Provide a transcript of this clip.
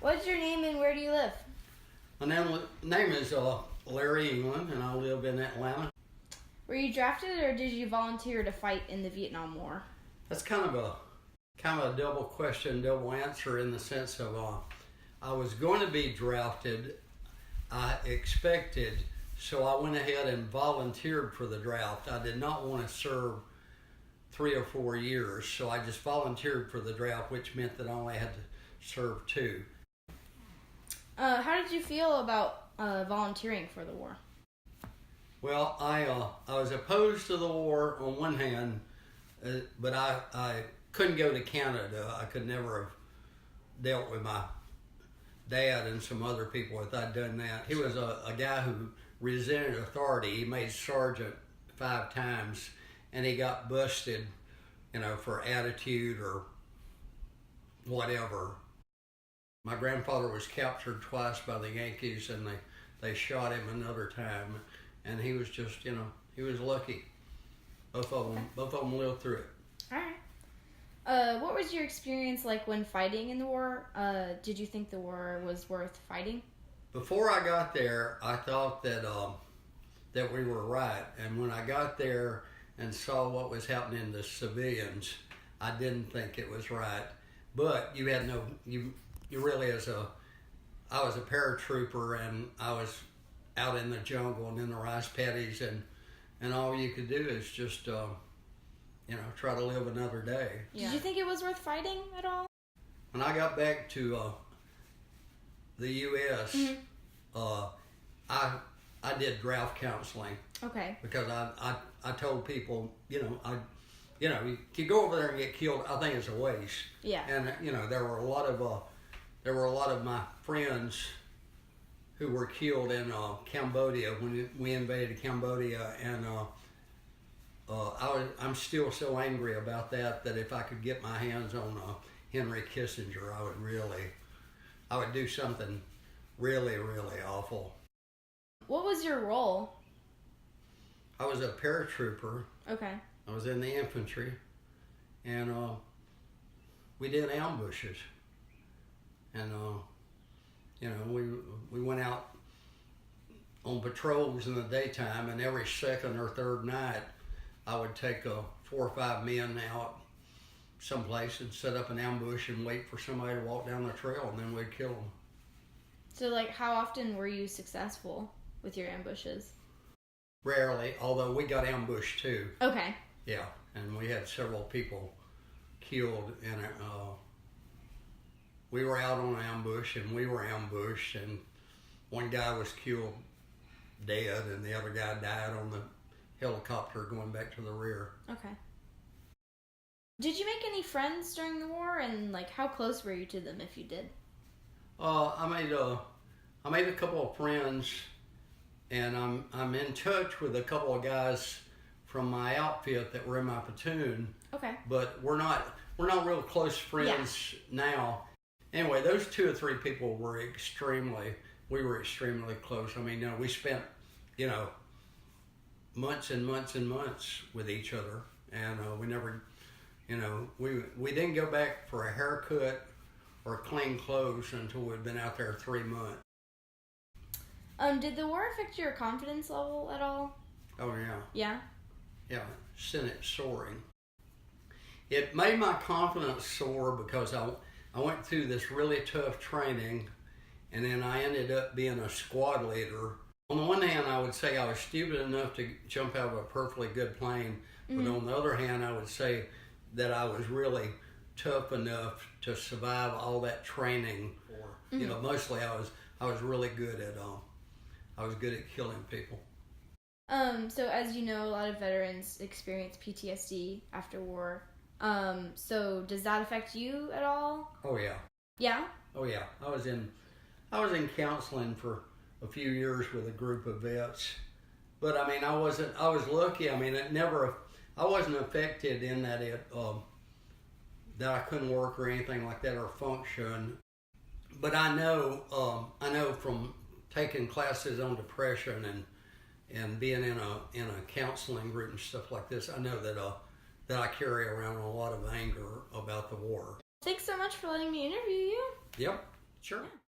What's your name and where do you live? My name is Larry England, and I live in Atlanta. Were you drafted or did you volunteer to fight in the Vietnam War? That's kind of a double question, double answer in the sense of I was going to be drafted. I expected, so I went ahead and volunteered for the draft. I did not want to serve 3 or 4 years, so I just volunteered for the draft, which meant that I only had to serve 2. How did you feel about volunteering for the war? Well, I was opposed to the war on one hand, but I couldn't go to Canada. I could never have dealt with my dad and some other people if I'd done that. He was a guy who resented authority. He made sergeant 5 times, and he got busted, for attitude or whatever. My grandfather was captured twice by the Yankees, and they shot him another time, and he was just, he was lucky. Both of them lived through it. All right. What was your experience like when fighting in the war? Did you think the war was worth fighting? Before I got there, I thought that that we were right, and when I got there and saw what was happening to civilians, I didn't think it was right. But you had you really I was a paratrooper, and I was out in the jungle and in the rice paddies, and all you could do is just try to live another day. Yeah. Did you think it was worth fighting at all? When I got back to the U.S., I did draft counseling. Okay. Because I told people, if you go over there and get killed, I think it's a waste. Yeah. And there were a lot of my friends who were killed in Cambodia when we invaded Cambodia, and I'm still so angry about that if I could get my hands on Henry Kissinger, I would do something really, really awful. What was your role? I was a paratrooper. Okay. I was in the infantry, and we did ambushes, and we went out on patrols in the daytime, and every second or third night I would take 4 or 5 men out someplace and set up an ambush and wait for somebody to walk down the trail, and then we'd kill them. So, how often were you successful with your ambushes? Rarely, although we got ambushed too. Okay. Yeah, and we had several people killed in it. We were out on an ambush, and we were ambushed, and one guy was killed dead, and the other guy died on the helicopter going back to the rear. Okay. Did you make any friends during the war, and how close were you to them if you did? I made a couple of friends, and I'm in touch with a couple of guys from my outfit that were in my platoon. Okay. But we're not real close friends now. Anyway, those 2 or 3 people were extremely close. I mean, we spent, months and months and months with each other, and we never, we didn't go back for a haircut or clean clothes until we'd been out there 3 months. Did the war affect your confidence level at all? Oh yeah. Yeah? Yeah, sent it soaring. It made my confidence soar because I went through this really tough training, and then I ended up being a squad leader. On the one hand, I would say I was stupid enough to jump out of a perfectly good plane, but on the other hand, I would say that I was really tough enough to survive all that training. Mostly I was really good at killing people. So as you know, a lot of veterans experience PTSD after war. So does that affect you at all? Oh yeah. Yeah? Oh yeah. I was in counseling for a few years with a group of vets. But I mean, I was lucky. I mean, I wasn't affected in that that I couldn't work or anything like that or function. But I know from taking classes on depression and being in a counseling group and stuff like this, I know that I carry around a lot of anger about the war. Thanks so much for letting me interview you. Yep. Sure. Yeah.